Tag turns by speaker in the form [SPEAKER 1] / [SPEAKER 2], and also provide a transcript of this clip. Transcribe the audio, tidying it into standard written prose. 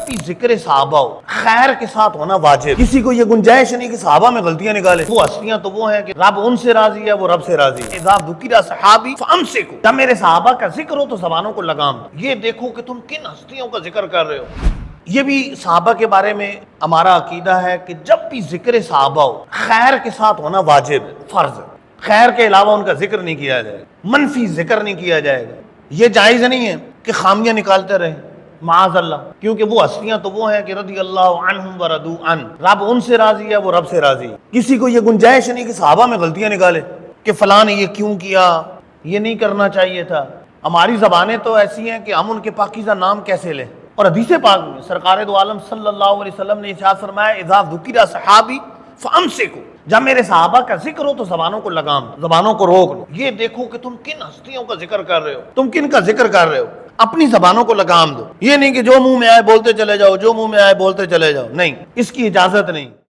[SPEAKER 1] بھی ذکر صحابہ ہو خیر کے ساتھ ہونا واجب. کسی کو یہ گنجائش نہیں کہ صحابہ میں غلطیاں نکالے. وہ ہستیاں تو وہ ہیں کہ رب ان سے راضی ہے، وہ رب سے راضی ہے. اذا ذکر صحابی فامسکوا، جب میرے صحابہ کا ذکر ہو تو زبانوں کو لگام دو. یہ دیکھو کہ تم کن ہستیوں کا ذکر کر رہے ہو. یہ بھی صحابہ کے بارے میں ہمارا عقیدہ ہے کہ جب بھی ذکر صحابہ ہو خیر کے ساتھ ہونا واجب ہے، فرض ہے. خیر کے علاوہ ان کا ذکر نہیں کیا جائے گا، منفی ذکر نہیں کیا جائے گا. یہ جائز نہیں ہے کہ خامیاں نکالتے رہیں، معاذ اللہ، کیونکہ وہ ہستیاں تو وہ ہیں کہ رضی اللہ عنہم ورضوا عنہ، رب ان سے راضی ہے، وہ رب سے راضی ہے. کسی کو یہ گنجائش نہیں کہ صحابہ میں غلطیاں نکالے کہ فلاں نے یہ کیوں کیا، یہ نہیں کرنا چاہیے تھا. ہماری زبانیں تو ایسی ہیں کہ ہم ان کے پاکیزہ نام کیسے لیں. اور حدیث پاک میں سرکار دو عالم صلی اللہ علیہ وسلم نے ارشاد فرمایا اذا ذکر صحابی فامسکوا، جب میرے صحابہ کا ذکر ہو تو زبانوں کو لگام دو، زبانوں کو روک لو. یہ دیکھو کہ تم کن ہستیوں کا ذکر کر رہے ہو، تم کن کا ذکر کر رہے ہو. اپنی زبانوں کو لگام دو. یہ نہیں کہ جو منہ میں آئے بولتے چلے جاؤ، جو منہ میں آئے بولتے چلے جاؤ، نہیں، اس کی اجازت نہیں.